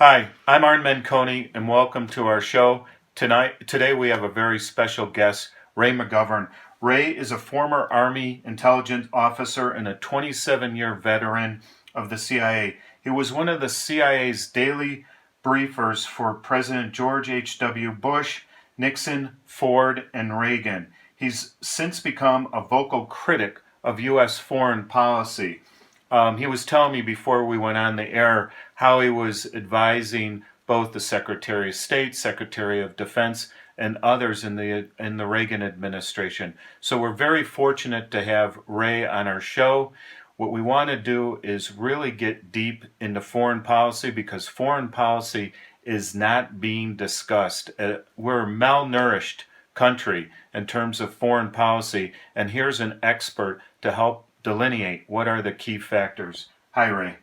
Hi, I'm Arn Menconi, and welcome to our show. Today we have a very special guest, Ray McGovern. Ray is a former Army intelligence officer and a 27-year veteran of the CIA. He was one of the CIA's daily briefers for President George H.W. Bush, Nixon, Ford, and Reagan. He's since become a vocal critic of U.S. foreign policy. He was telling me before we went on the air how he was advising both the Secretary of State, Secretary of Defense, and others in the Reagan administration. So we're very fortunate to have Ray on our show. What we want to do is really get deep into foreign policy because foreign policy is not being discussed. We're a malnourished country in terms of foreign policy, and here's an expert to help delineate what are the key factors. Hi, Ray.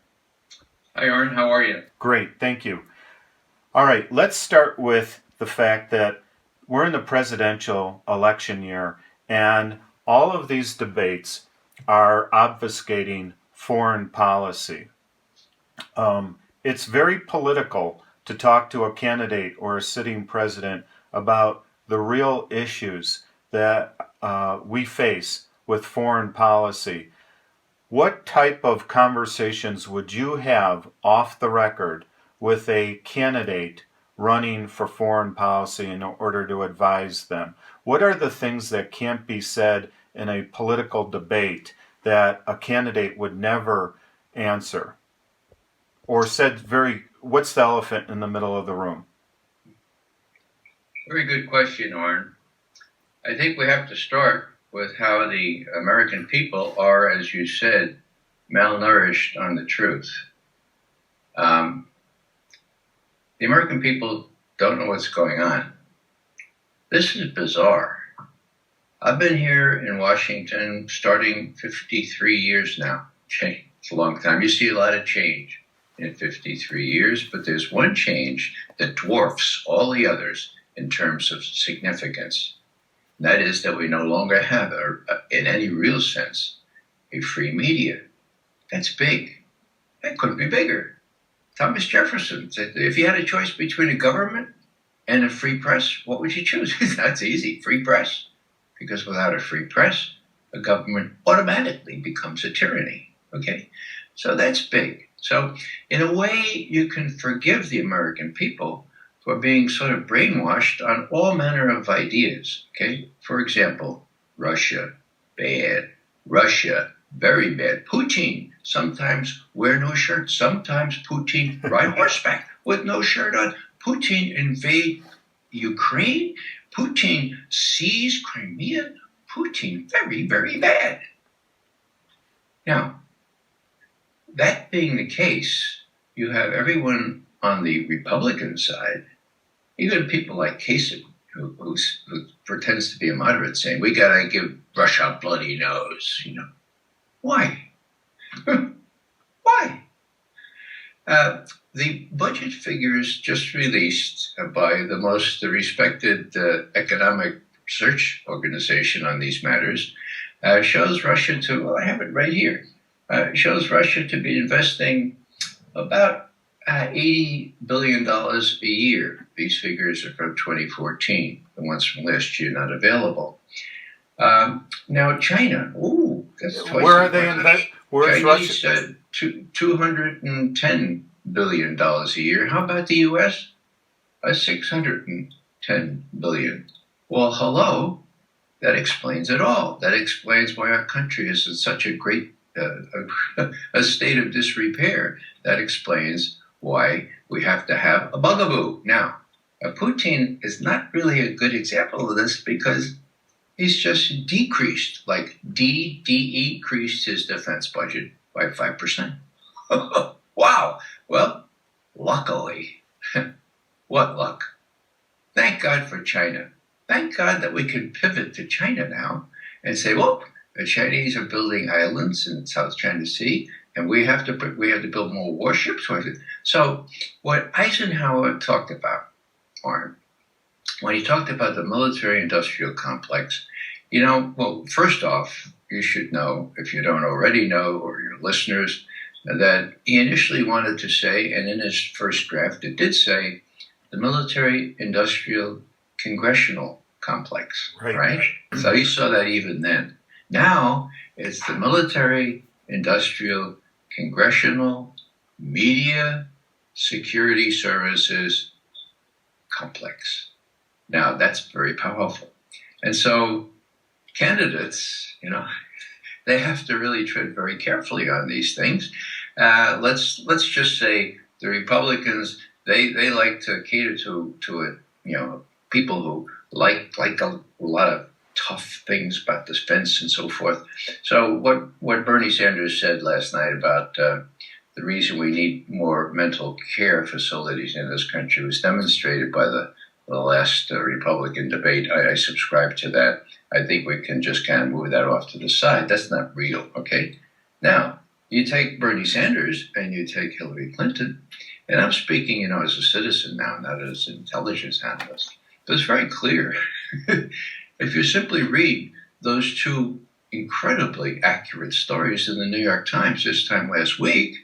Hi, Arn. How are you? Great, thank you. All right, let's start with the fact that we're in the presidential election year, and all of these debates are obfuscating foreign policy. It's very political to talk to a candidate or a sitting president about the real issues that we face with foreign policy. What type of conversations would you have off the record with a candidate running for foreign policy in order to advise them? What are the things that can't be said in a political debate that a candidate would never answer? Or said what's the elephant in the middle of the room? Very good question, Arn. I think we have to start with how the American people are, as you said, malnourished on the truth. The American people don't know what's going on. This is bizarre. I've been here in Washington starting 53 years now. It's a long time. You see a lot of change in 53 years, but there's one change that dwarfs all the others in terms of significance. And that is that we no longer have, in any real sense, a free media. That's big. That couldn't be bigger. Thomas Jefferson said, if you had a choice between a government and a free press, what would you choose? That's easy, free press. Because without a free press, a government automatically becomes a tyranny. Okay? So that's big. So in a way, you can forgive the American people for being sort of brainwashed on all manner of ideas. Okay? For example, Russia, bad. Russia, very bad. Putin, sometimes wear no shirt. Sometimes Putin ride horseback with no shirt on. Putin invade Ukraine. Putin seize Crimea. Putin, very, very bad. Now, that being the case, you have everyone on the Republican side, even people like Kasich, who pretends to be a moderate, saying, we got to give Russia a bloody nose. Why? Why? The budget figures just released by the most respected economic research organization on these matters shows Russia to, well, I have it right here, shows Russia to be investing about $80 billion a year. These figures are from 2014. The ones from last year not available. Now China, that's twice. Where are they investing? Where's Chinese, Russia? $210 billion a year. How about the U.S.? $610 billion. Well, hello. That explains it all. That explains why our country is in such a great a state of disrepair. That explains why we have to have a bugaboo. Now, Putin is not really a good example of this because he's just decreased, like decreased his defense budget by 5%. Wow. Well, luckily, what luck? Thank God for China. Thank God that we can pivot to China now and say, well, the Chinese are building islands in the South China Sea, and we have to build more warships. So what Eisenhower talked about, Arn, when he talked about the military-industrial complex, well, first off, you should know, if you don't already know, or your listeners, that he initially wanted to say, and in his first draft it did say, the military-industrial congressional complex, right? So he saw that even then. Now it's the military-industrial congressional media security services complex. Now that's very powerful. And so candidates, they have to really tread very carefully on these things. Let's just say the Republicans, they like to cater to people who like a lot of tough things about defense and so forth. So what Bernie Sanders said last night about the reason we need more mental care facilities in this country was demonstrated by the last Republican debate. I subscribe to that. I think we can just kind of move that off to the side. That's not real, okay? Now, you take Bernie Sanders and you take Hillary Clinton, and I'm speaking, as a citizen now, not as an intelligence analyst. But it's very clear. If you simply read those two incredibly accurate stories in the New York Times this time last week,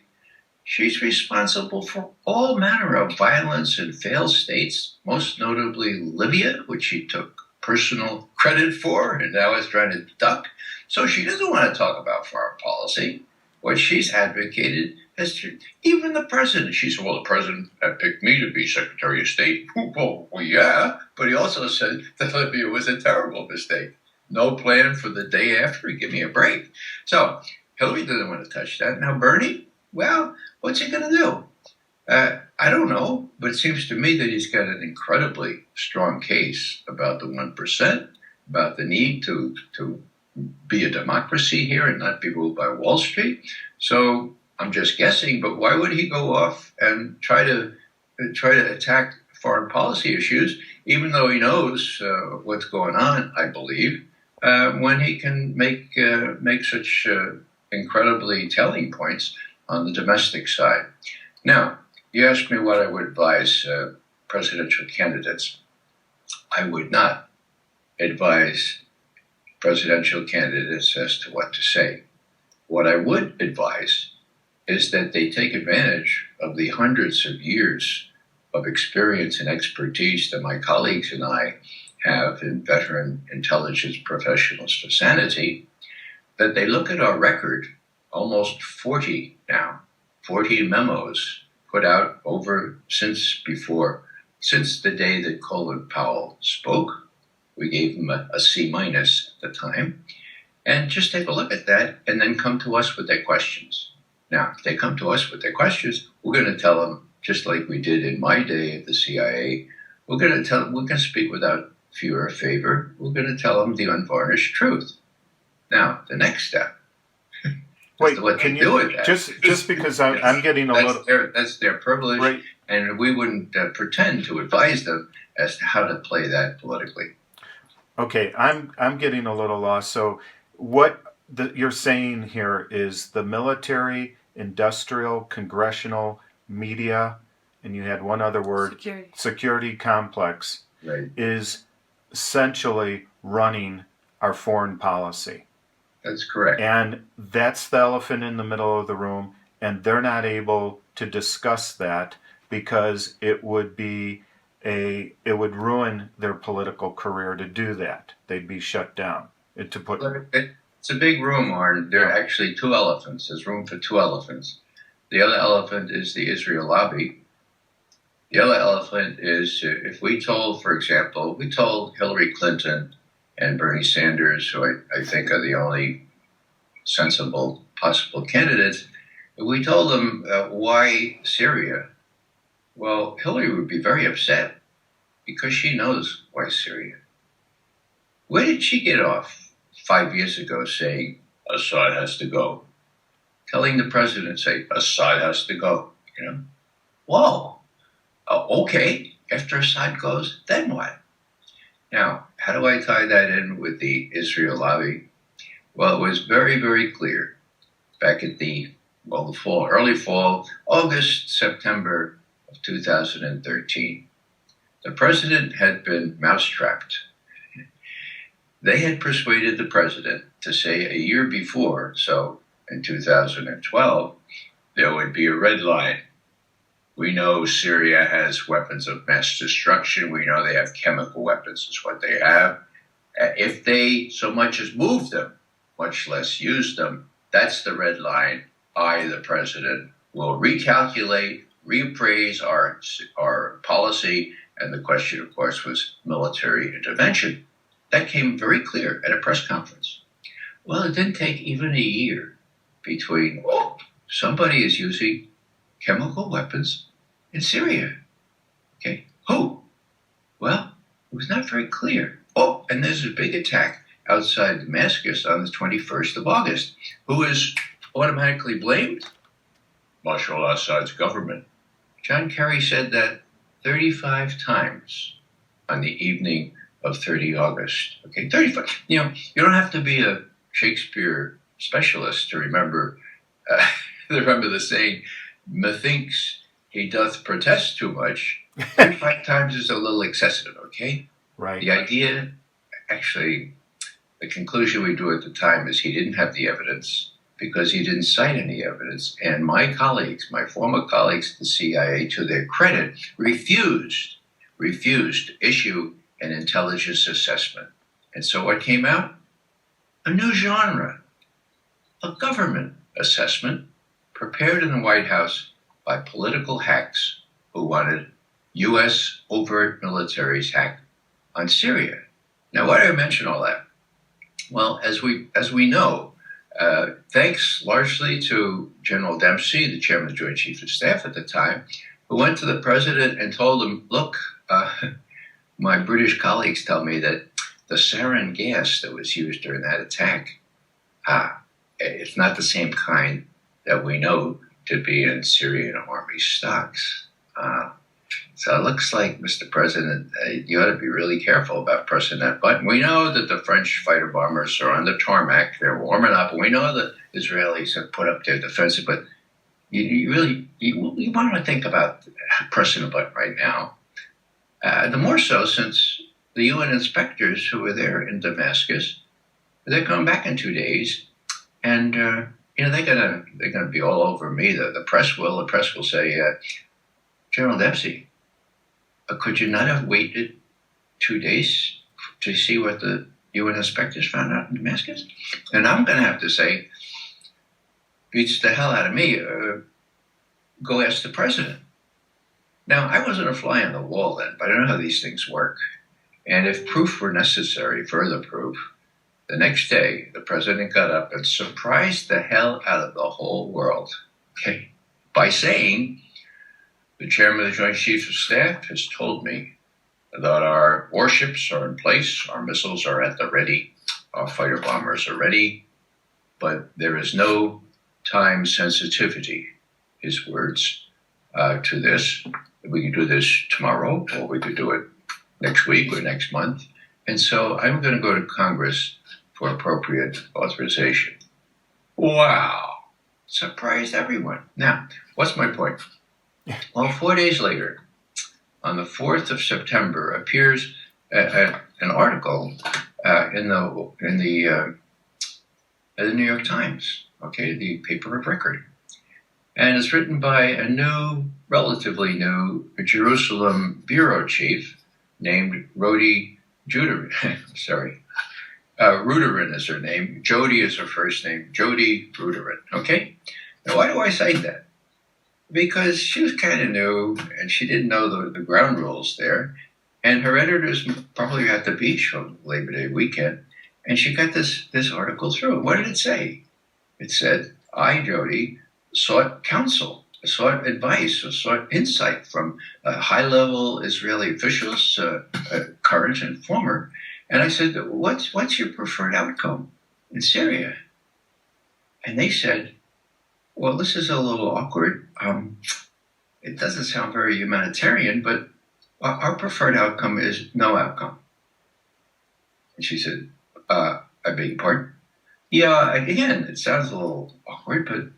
she's responsible for all manner of violence in failed states, most notably Libya, which she took personal credit for and now is trying to duck. So she doesn't want to talk about foreign policy. What she's advocated is even the president. She said, well, the president had picked me to be Secretary of State. Well, yeah, but he also said that Libya was a terrible mistake. No plan for the day after. Give me a break. So Hillary doesn't want to touch that. Now, Bernie, well, what's he going to do? I don't know, but it seems to me that he's got an incredibly strong case about the 1%, about the need to be a democracy here and not be ruled by Wall Street. So I'm just guessing, but why would he go off and try to attack foreign policy issues, even though he knows what's going on, I believe, when he can make such incredibly telling points on the domestic side. Now, you asked me what I would advise presidential candidates. I would not advise presidential candidates as to what to say. What I would advise is that they take advantage of the hundreds of years of experience and expertise that my colleagues and I have in veteran intelligence professionals for sanity, that they look at our record, almost 40 now, 40 memos put out since the day that Colin Powell spoke. We gave him a C- at the time. And just take a look at that and then come to us with their questions. Now, if they come to us with their questions, we're going to tell them, just like we did in my day at the CIA, we're going to speak without fear or favor. We're going to tell them the unvarnished truth. Now, the next step. Wait, can you do with that? Just because I'm getting that's their privilege, right. And we wouldn't pretend to advise them as to how to play that politically. Okay, I'm getting a little lost. So what you're saying here is the military, industrial, congressional, media, and you had one other word, security complex, right, is essentially running our foreign policy. That's correct. And that's the elephant in the middle of the room, and they're not able to discuss that because it would ruin their political career to do that. They'd be shut down. It's a big room, Arn. There are actually two elephants. There's room for two elephants. The other elephant is the Israel lobby. The other elephant is if we told Hillary Clinton and Bernie Sanders, who I think are the only sensible possible candidates, if we told them why Syria, well, Hillary would be very upset because she knows why Syria. Where did she get off 5 years ago saying Assad has to go? Telling the president, say, Assad has to go, Whoa, okay, after Assad goes, then what? Now, how do I tie that in with the Israel lobby? Well, it was very, very clear back at early fall, August, September of 2013. The president had been mousetrapped. They had persuaded the president to say a year before, so in 2012, there would be a red line. We know Syria has weapons of mass destruction. We know they have chemical weapons, is what they have. If they so much as move them, much less use them, that's the red line. I, the president, will recalculate, reappraise our policy. And the question, of course, was military intervention. That came very clear at a press conference. Well, it didn't take even a year between, somebody is using chemical weapons in Syria. Okay, who? Well, it was not very clear. And there's a big attack outside Damascus on the 21st of August. Who is automatically blamed? Bashar al-Assad's government. John Kerry said that 35 times on the evening of 30 August. Okay, 35. You don't have to be a Shakespeare specialist to remember the saying, methinks he doth protest too much. 35 times is a little excessive, okay? Right. The idea, actually, the conclusion we drew at the time is he didn't have the evidence because he didn't cite any evidence. And my colleagues, my former colleagues at the CIA, to their credit, refused to issue an intelligence assessment. And so what came out? A new genre, a government assessment prepared in the White House by political hacks who wanted U.S. overt military's hack on Syria. Now, why do I mention all that? Well, as we know, thanks largely to General Dempsey, the chairman of the Joint Chiefs of Staff at the time, who went to the president and told him, look, my British colleagues tell me that the sarin gas that was used during that attack, it's not the same kind that we know to be in Syrian army stocks. So it looks like, Mr. President, you ought to be really careful about pressing that button. We know that the French fighter bombers are on the tarmac. They're warming up. And we know the Israelis have put up their defensive. But you want to think about pressing a button right now. The more so since the UN inspectors who were there in Damascus, they're coming back in 2 days. And, they're gonna be all over me. The press will. The press will say, General Dempsey, could you not have waited 2 days to see what the UN inspectors found out in Damascus? And I'm going to have to say, beats the hell out of me. Go ask the president. Now, I wasn't a fly on the wall then, but I know how these things work. And if proof were necessary, further proof, the next day, the president got up and surprised the hell out of the whole world, okay, by saying, the chairman of the Joint Chiefs of Staff has told me that our warships are in place, our missiles are at the ready, our fighter bombers are ready, but there is no time sensitivity, his words, to this. We can do this tomorrow, or we could do it next week or next month. And so I'm going to go to Congress for appropriate authorization. Wow. Surprised everyone. Now, what's my point? Well, 4 days later, on the 4th of September, appears an article in the New York Times, okay, the paper of record. And it's written by a relatively new Jerusalem bureau chief named Rodi Juderin. Ruderin is her name. Jody is her first name. Jody Ruderin, okay? Now, why do I cite that? Because she was kind of new, and she didn't know the ground rules there. And her editors probably at the beach on Labor Day weekend, and she got this article through. What did it say? It said, I, Jody, sought counsel, sought advice, or sought insight from high-level Israeli officials, current and former. And I said, what's your preferred outcome in Syria? And they said, well, this is a little awkward. It doesn't sound very humanitarian, but our preferred outcome is no outcome. And she said, I beg your pardon? Yeah, again, it sounds a little awkward, but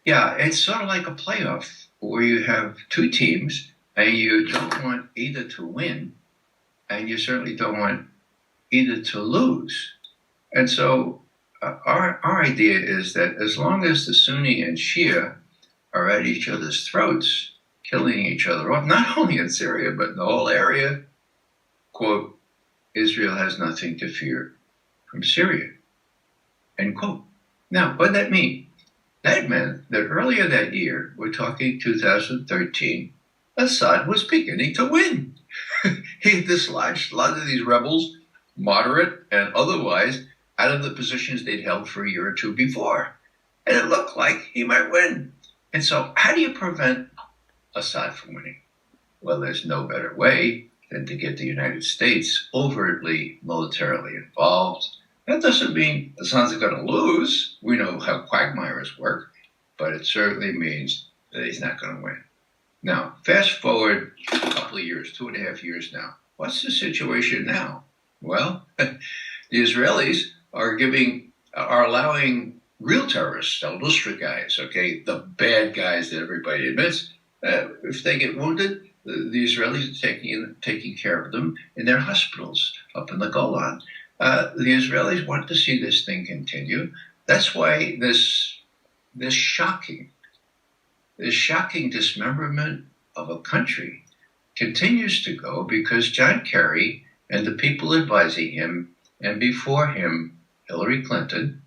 yeah, it's sort of like a playoff where you have two teams and you don't want either to win and you certainly don't want either to lose. And so our idea is that as long as the Sunni and Shia are at each other's throats, killing each other off, not only in Syria, but in the whole area, quote, Israel has nothing to fear from Syria, end quote. Now, what did that mean? That meant that earlier that year, we're talking 2013, Assad was beginning to win. He had dislodged a lot of these rebels, moderate and otherwise, out of the positions they'd held for a year or two before. And it looked like he might win. And so how do you prevent Assad from winning? Well, there's no better way than to get the United States overtly militarily involved. That doesn't mean Assad's going to lose. We know how quagmires work, but it certainly means that he's not going to win. Now, fast forward a couple of years, 2.5 years now. What's the situation now? Well, the Israelis are allowing real terrorists, al-Nusra guys, okay, the bad guys that everybody admits, if they get wounded, the Israelis are taking care of them in their hospitals up in the Golan. The Israelis want to see this thing continue. That's why this shocking dismemberment of a country continues to go, because John Kerry and the people advising him, and before him, Hillary Clinton,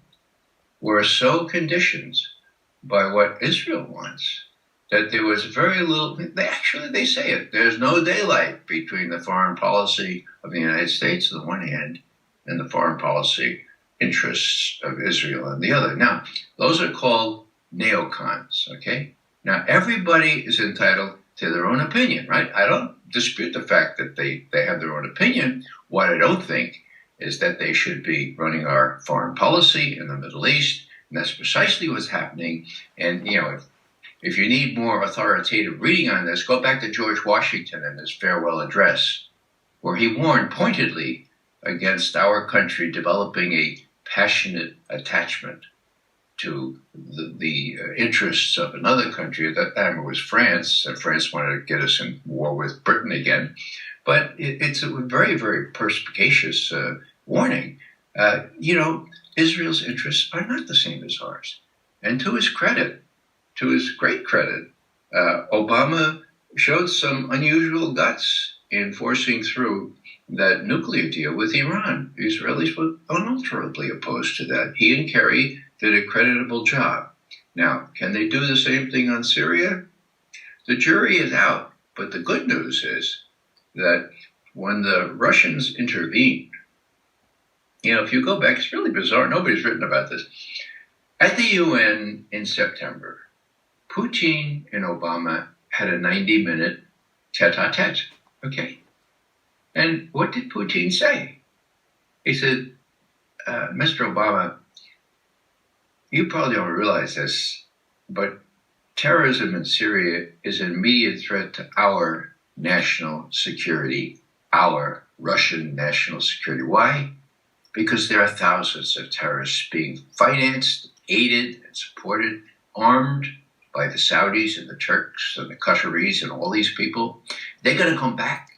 were so conditioned by what Israel wants that there was very little. They say it. There's no daylight between the foreign policy of the United States on the one hand and the foreign policy interests of Israel on the other. Now, those are called neocons, okay? Now, everybody is entitled to their own opinion, right? I don't dispute the fact that they have their own opinion. What I don't think is that they should be running our foreign policy in the Middle East, and that's precisely what's happening. And, if you need more authoritative reading on this, go back to George Washington and his farewell address, where he warned pointedly against our country developing a passionate attachment to the interests of another country. At that time it was France, and France wanted to get us in war with Britain again. But it's a very, very perspicacious warning. Israel's interests are not the same as ours. And to his great credit, Obama showed some unusual guts in forcing through that nuclear deal with Iran. The Israelis were unalterably opposed to that. He and Kerry did a creditable job. Now, can they do the same thing on Syria? The jury is out, but the good news is that when the Russians intervened, if you go back, it's really bizarre. Nobody's written about this. At the UN in September, Putin and Obama had a 90-minute tete-a-tete, okay? And what did Putin say? He said, Mr. Obama, you probably don't realize this, but terrorism in Syria is an immediate threat to our national security, our Russian national security. Why? Because there are thousands of terrorists being financed, aided, and supported, armed by the Saudis and the Turks and the Qataris and all these people. They're going to come back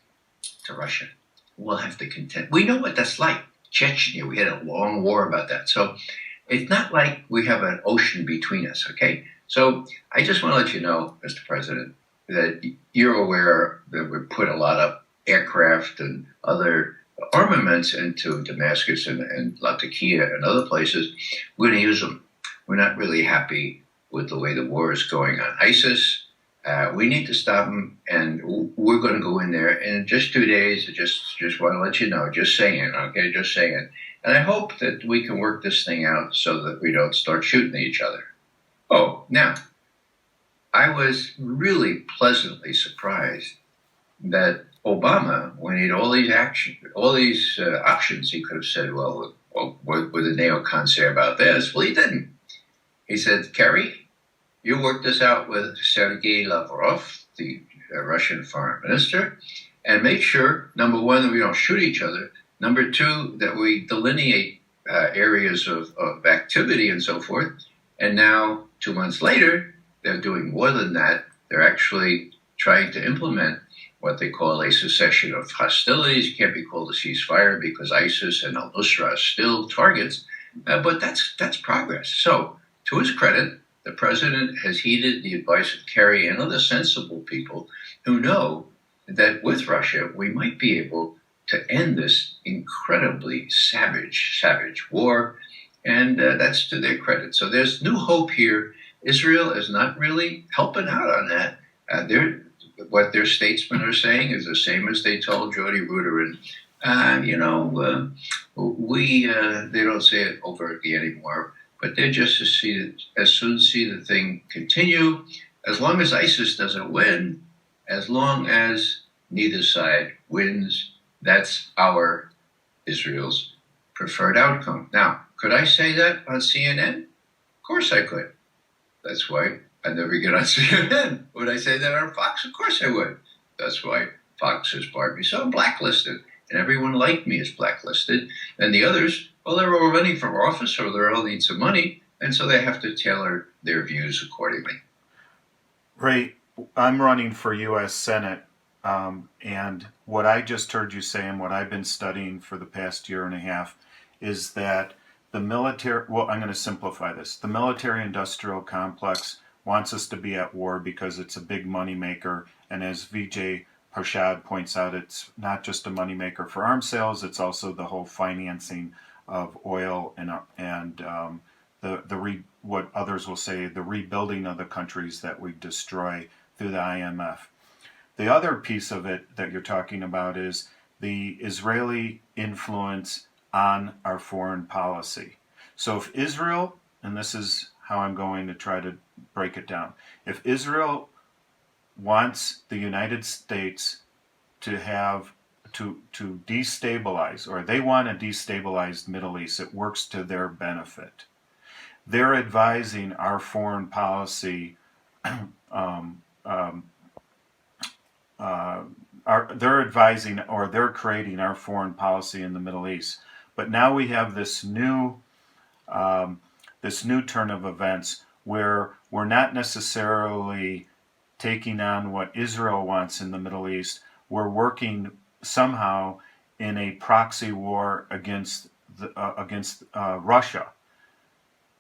to Russia. We'll have to contend. We know what that's like. Chechnya, we had a long war about that. So it's not like we have an ocean between us, okay? So I just want to let you know, Mr. President, that you're aware that we put a lot of aircraft and other armaments into Damascus and Latakia and other places. We're going to use them. We're not really happy with the way the war is going on ISIS. We need to stop them, and we're going to go in there in just 2 days. Just want to let you know, just saying, okay, just saying. And I hope that we can work this thing out so that we don't start shooting at each other. Oh, now, I was really pleasantly surprised that Obama, when he had all these options, he could have said, well, what would the neocons say about this? Well, he didn't. He said, Kerry, you work this out with Sergei Lavrov, the Russian foreign minister, and make sure, number one, that we don't shoot each other. Number two, that we delineate areas of activity and so forth. And now, 2 months later, they're doing more than that. They're actually trying to implement what they call a cessation of hostilities. It can't be called a ceasefire because ISIS and al-Nusra are still targets, but that's progress. So, to his credit, The president has heeded the advice of Kerry and other sensible people who know that with Russia, we might be able to end this incredibly savage war, and that's to their credit. So there's new hope here. Israel is not really helping out on that. What their statesmen are saying is the same as they told Jody Ruderin. They don't say it overtly anymore, but they're just as soon see the thing continue. As long as ISIS doesn't win, as long as neither side wins, that's Israel's preferred outcome. Now, could I say that on CNN? Of course I could. That's why I never get on CNN. Would I say that on Fox? Of course I would. That's why Fox has barred me. So I'm blacklisted. And everyone like me is blacklisted. And the others, well, they're all running for office or they all need some money. And so they have to tailor their views accordingly. Ray, I'm running for U.S. Senate. And what I just heard you say and what I've been studying for the past year and a half is that the military, well, I'm going to simplify this. The military-industrial complex wants us to be at war because it's a big moneymaker. And as Vijay Parshad points out, it's not just a moneymaker for arms sales, it's also the whole financing of oil and what others will say, the rebuilding of the countries that we destroy through the IMF. The other piece of it that you're talking about is the Israeli influence on our foreign policy. So if Israel, and this is how I'm going to try to break it down, if Israel wants the United States to destabilize, or they want a destabilized Middle East, it works to their benefit. They're advising our foreign policy they're advising or they're creating our foreign policy in the Middle East. But now we have this new turn of events where we're not necessarily taking on what Israel wants in the Middle East. We're working somehow in a proxy war against Russia.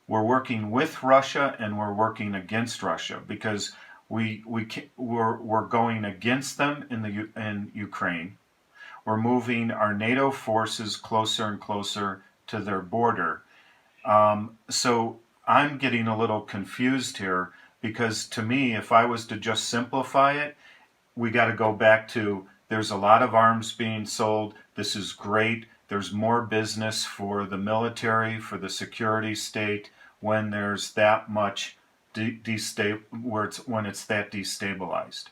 We're working with Russia and we're working against Russia because we're going against them in Ukraine. We're moving our NATO forces closer and closer to their border. So I'm getting a little confused here because to me, if I was to just simplify it, we got to go back to there's a lot of arms being sold. This is great. There's more business for the military, for the security state when there's that much when it's that destabilized.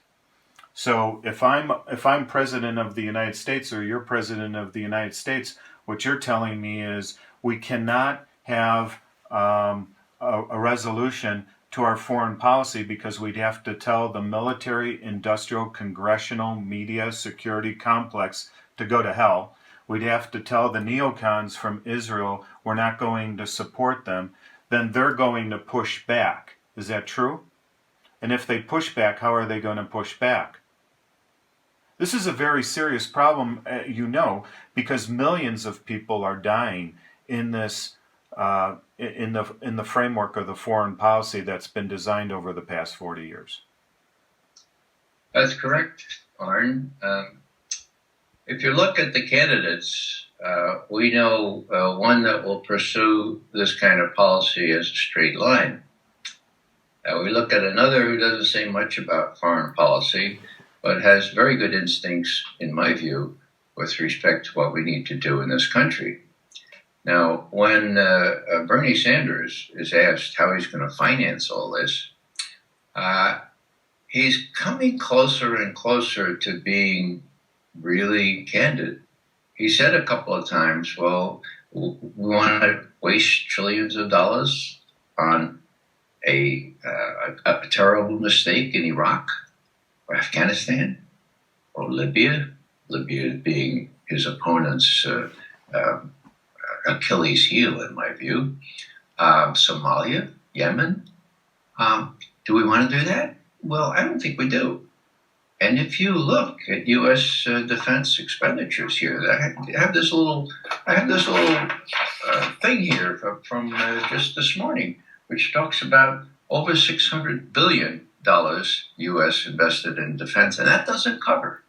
So if I'm president of the United States or you're president of the United States, what you're telling me is we cannot have a resolution to our foreign policy because we'd have to tell the military, industrial, congressional, media, security complex to go to hell. We'd have to tell the neocons from Israel we're not going to support them. Then they're going to push back. Is that true? And if they push back, how are they going to push back? This is a very serious problem, because millions of people are dying in this in the framework of the foreign policy that's been designed over the past 40 years. That's correct, Arn. If you look at the candidates, we know one that will pursue this kind of policy as a straight line. We look at another who doesn't say much about foreign policy, but has very good instincts, in my view, with respect to what we need to do in this country. Now, when Bernie Sanders is asked how he's going to finance all this, he's coming closer and closer to being really candid. He said a couple of times, well, we want to waste trillions of dollars on a terrible mistake in Iraq or Afghanistan or Libya being his opponent's Achilles heel, in my view, Somalia, Yemen. Do we want to do that? Well, I don't think we do. And if you look at U.S. defense expenditures here, I have this little thing here from just this morning, which talks about over $600 billion U.S. invested in defense, and that doesn't cover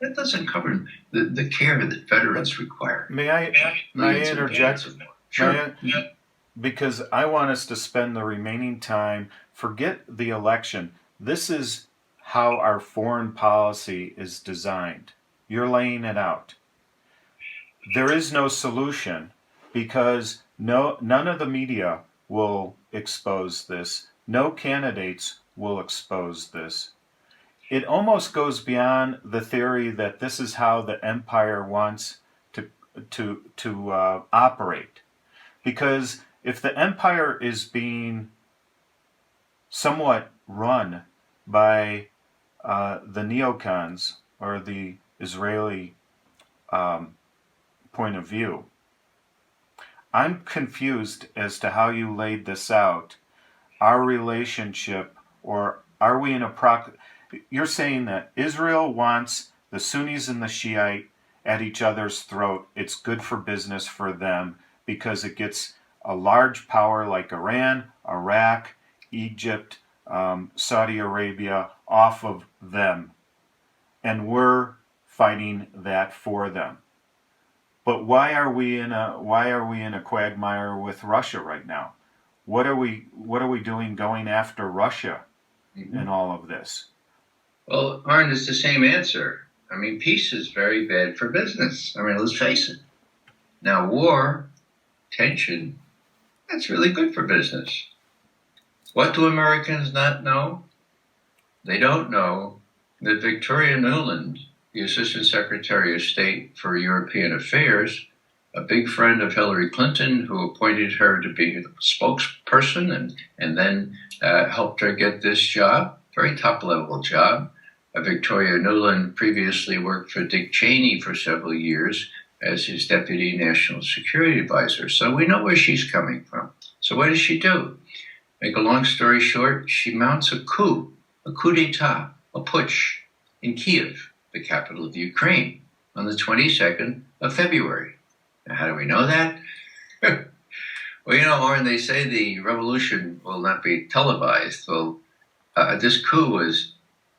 the care that veterans require. May I interject? Sure. Because I want us to spend the remaining time, forget the election. This is how our foreign policy is designed. You're laying it out. There is no solution because none of the media will expose this. No candidates will expose this. It almost goes beyond the theory that this is how the empire wants to operate. Because if the empire is being somewhat run by the neocons or the Israeli point of view, I'm confused as to how you laid this out. Our relationship, or are we in a You're saying that Israel wants the Sunnis and the Shiite at each other's throat. It's good for business for them because it gets a large power like Iran, Iraq, Egypt, Saudi Arabia off of them. And we're fighting that for them. But why are we in a quagmire with Russia right now? What are we doing going after Russia in all of this? Well, Arne, it's the same answer. I mean, peace is very bad for business. I mean, let's face it. Now, war, tension, that's really good for business. What do Americans not know? They don't know that Victoria Nuland, the Assistant Secretary of State for European Affairs, a big friend of Hillary Clinton, who appointed her to be the spokesperson and then helped her get this job, very top-level job. Victoria Nuland previously worked for Dick Cheney for several years as his Deputy National Security Advisor. So we know where she's coming from. So what does she do? Make a long story short, she mounts a coup d'etat, a putsch in Kiev, the capital of Ukraine, on the 22nd of February. Now, how do we know that? Well, Warren, they say the revolution will not be televised. Well, this coup was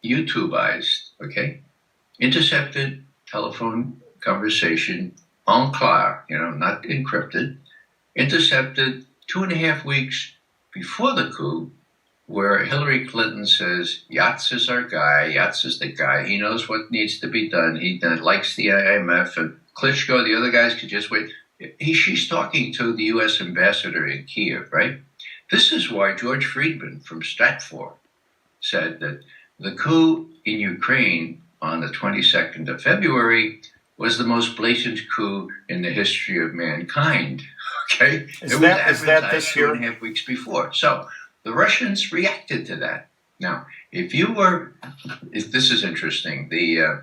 YouTubeized, okay? Intercepted telephone conversation, en clair, not encrypted, intercepted 2.5 weeks before the coup, where Hillary Clinton says, Yats is our guy, Yats is the guy, he knows what needs to be done, he likes the IMF, and Klitschko, the other guys could just wait. She's talking to the U.S. ambassador in Kiev, right? This is why George Friedman from Stratfor said that the coup in Ukraine on the 22nd of February was the most blatant coup in the history of mankind, okay? Is that this year? 2.5 weeks before. So the Russians reacted to that. Now, if this is interesting, the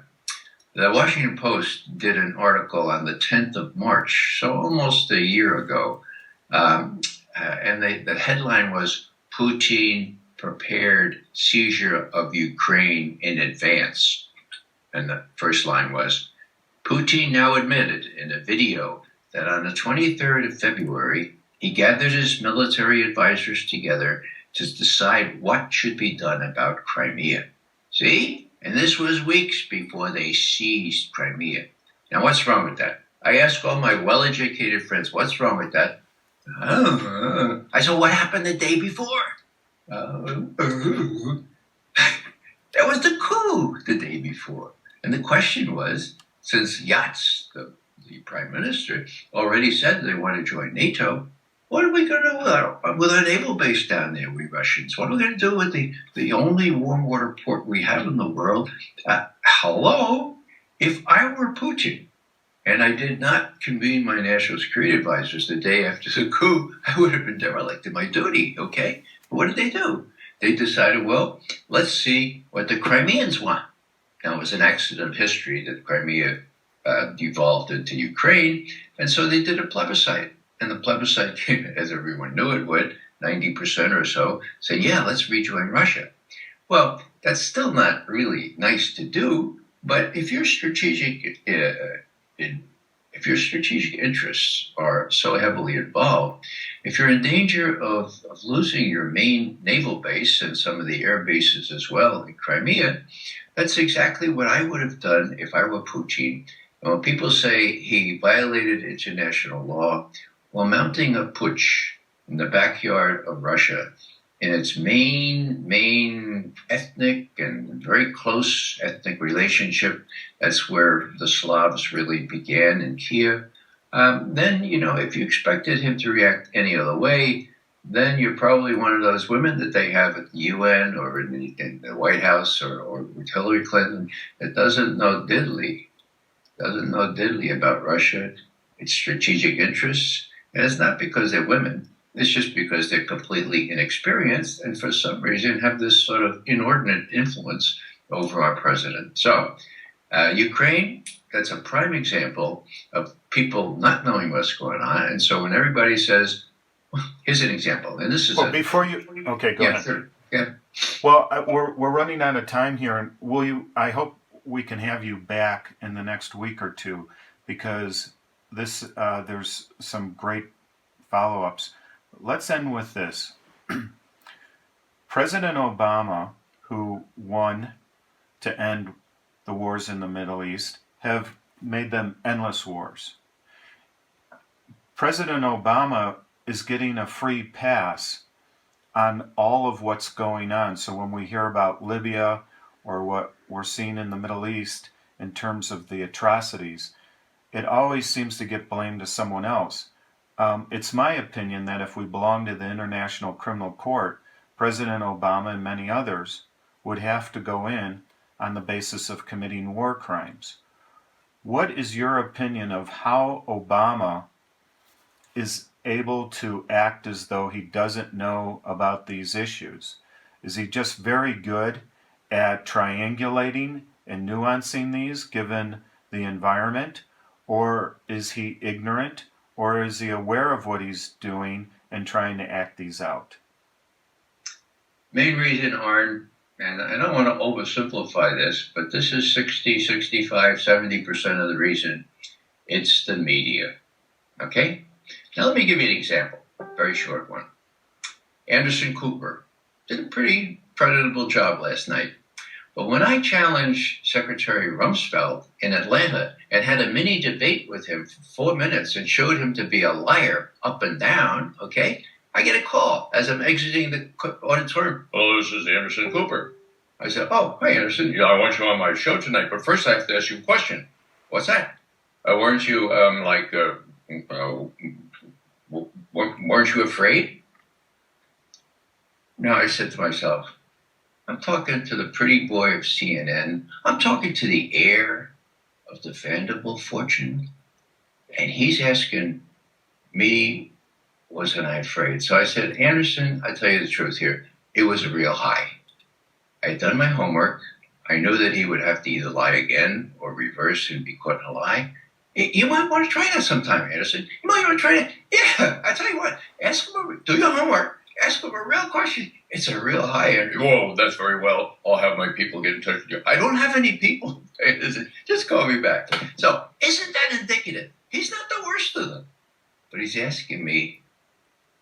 Washington Post did an article on the 10th of March, so almost a year ago, and the headline was Putin prepared seizure of Ukraine in advance. And the first line was, Putin now admitted in a video that on the 23rd of February, he gathered his military advisors together to decide what should be done about Crimea. See? And this was weeks before they seized Crimea. Now, what's wrong with that? I ask all my well-educated friends, what's wrong with that? I said, what happened the day before? That was the coup the day before. And the question was, since Yats, the prime minister, already said they want to join NATO, what are we going to do with our naval base down there, we Russians? What are we going to do with the only warm water port we have in the world? Hello? If I were Putin and I did not convene my national security advisors the day after the coup, I would have been derelict in my duty, okay? But what did they do? They decided, well, let's see what the Crimeans want. Now, it was an accident of history that Crimea devolved into Ukraine, and so they did a plebiscite. And the plebiscite came, as everyone knew it would, 90% or so, said, yeah, let's rejoin Russia. Well, that's still not really nice to do, but if you're strategic if your strategic interests are so heavily involved, if you're in danger of losing your main naval base and some of the air bases as well in Crimea, that's exactly what I would have done if I were Putin. And when people say he violated international law, well, mounting a putsch in the backyard of Russia in its main ethnic and very close ethnic relationship, that's where the Slavs really began in Kiev, then, if you expected him to react any other way, then you're probably one of those women that they have at the UN or in the White House or with Hillary Clinton that doesn't know diddly about Russia, its strategic interests. And it's not because they're women. It's just because they're completely inexperienced and for some reason have this sort of inordinate influence over our president. So Ukraine, that's a prime example of people not knowing what's going on. And so when everybody says, here's an example, and this is okay, go ahead. Sure. Yeah. Well, we're running out of time here, and I hope we can have you back in the next week or two, because there's some great follow-ups. Let's end with this. President Obama, who won to end the wars in the Middle East, have made them endless wars. President Obama is getting a free pass on all of what's going on. So when we hear about Libya or what we're seeing in the Middle East in terms of the atrocities, it always seems to get blamed to someone else. It's my opinion that if we belong to the International Criminal Court, President Obama and many others would have to go in on the basis of committing war crimes. What is your opinion of how Obama is able to act as though he doesn't know about these issues? Is he just very good at triangulating and nuancing these given the environment? Or is he ignorant? Or is he aware of what he's doing and trying to act these out? Main reason, Arn, and I don't want to oversimplify this, but this is 60, 65, 70% of the reason. It's the media. Okay? Now let me give you an example, a very short one. Anderson Cooper did a pretty creditable job last night. But when I challenged Secretary Rumsfeld in Atlanta and had a mini debate with him for 4 minutes and showed him to be a liar up and down, okay, I get a call as I'm exiting the auditorium. Hello, this is Anderson Cooper. I said, oh, hi, Anderson. I want you on my show tonight, but first I have to ask you a question. What's that? Weren't you, weren't you afraid? No, I said to myself, I'm talking to the pretty boy of CNN. I'm talking to the heir of the Vanderbilt fortune. And he's asking me, wasn't I afraid? So I said, Anderson, I tell you the truth here. It was a real high. I had done my homework. I knew that he would have to either lie again or reverse and be caught in a lie. You might want to try that sometime, Anderson. You might want to try that. Yeah, I tell you what, do your homework. Ask him a real question. It's a real high end. Whoa, that's very well. I'll have my people get in touch with you. I don't have any people. Just call me back. So, isn't that indicative? He's not the worst of them. But he's asking me,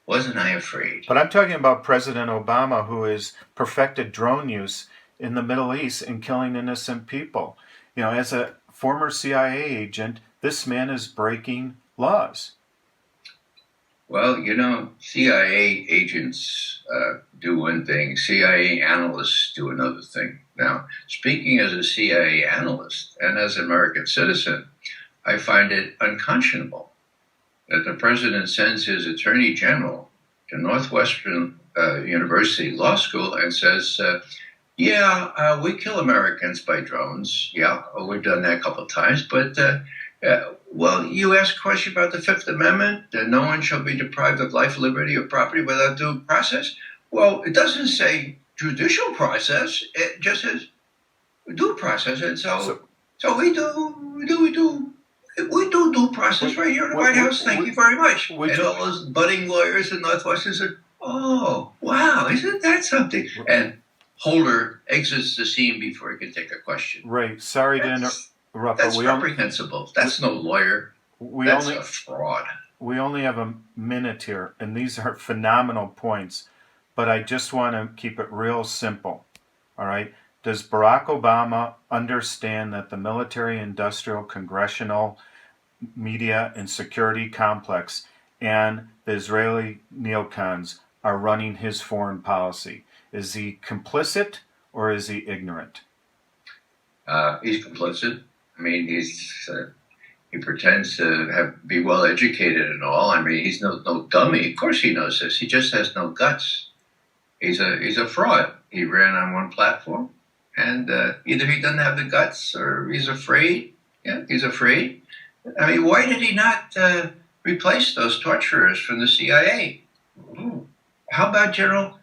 wasn't I afraid? But I'm talking about President Obama, who has perfected drone use in the Middle East and killing innocent people. As a former CIA agent, this man is breaking laws. Well, CIA agents do one thing, CIA analysts do another thing. Now, speaking as a CIA analyst and as an American citizen, I find it unconscionable that the president sends his attorney general to Northwestern University Law School and says, we kill Americans by drones. Yeah, we've done that a couple of times, but well, you asked a question about the Fifth Amendment, that no one shall be deprived of life, liberty, or property without due process. Well, it doesn't say judicial process; it just says due process, and so we do due process right here in the White House. Thank you very much. And all those budding lawyers in Northwestern said, "Oh, wow, isn't that something?" And Holder exits the scene before he can take a question. Right. Sorry to interrupt. That's reprehensible. That's no lawyer. That's a fraud. We only have a minute here, and these are phenomenal points, but I just want to keep it real simple. All right. Does Barack Obama understand that the military, industrial, congressional, media, and security complex and the Israeli neocons are running his foreign policy? Is he complicit or is he ignorant? He's complicit. I mean, he pretends to be well educated and all. I mean, he's no dummy. Of course, he knows this. He just has no guts. He's a fraud. He ran on one platform, and either he doesn't have the guts or he's afraid. Yeah, he's afraid. I mean, why did he not replace those torturers from the CIA? Ooh. How about General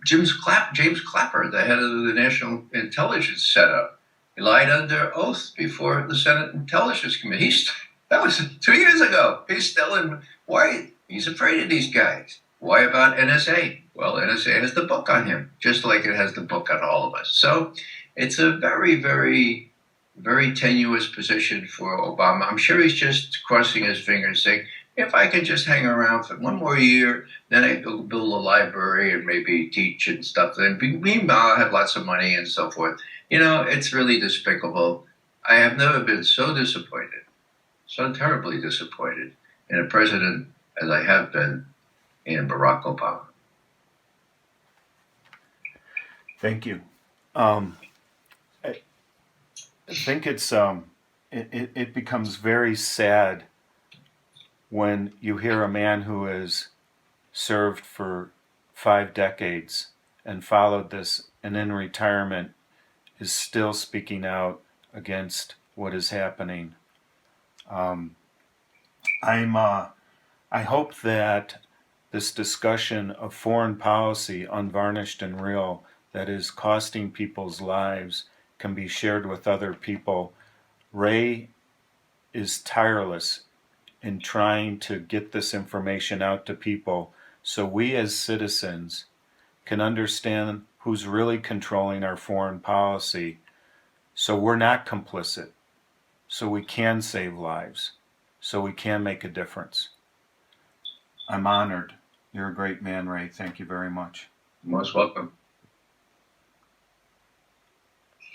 James Clapper, the head of the National Intelligence Setup? He lied under oath before the Senate Intelligence Committee. That was 2 years ago. He's still in. Why? He's afraid of these guys. Why about NSA? Well, NSA has the book on him, just like it has the book on all of us. So it's a very, very, very tenuous position for Obama. I'm sure he's just crossing his fingers saying, if I could just hang around for one more year, then I could build a library and maybe teach and stuff. Then meanwhile, I'll have lots of money and so forth. You know, it's really despicable. I have never been so disappointed, so terribly disappointed in a president as I have been in Barack Obama. Thank you. I think it becomes very sad when you hear a man who has served for 5 decades and followed this and in retirement is still speaking out against what is happening. I hope that this discussion of foreign policy, unvarnished and real, that is costing people's lives, can be shared with other people. Ray is tireless in trying to get this information out to people so we as citizens can understand who's really controlling our foreign policy, so we're not complicit, so we can save lives, so we can make a difference. I'm honored. You're a great man, Ray. Thank you very much. Most welcome.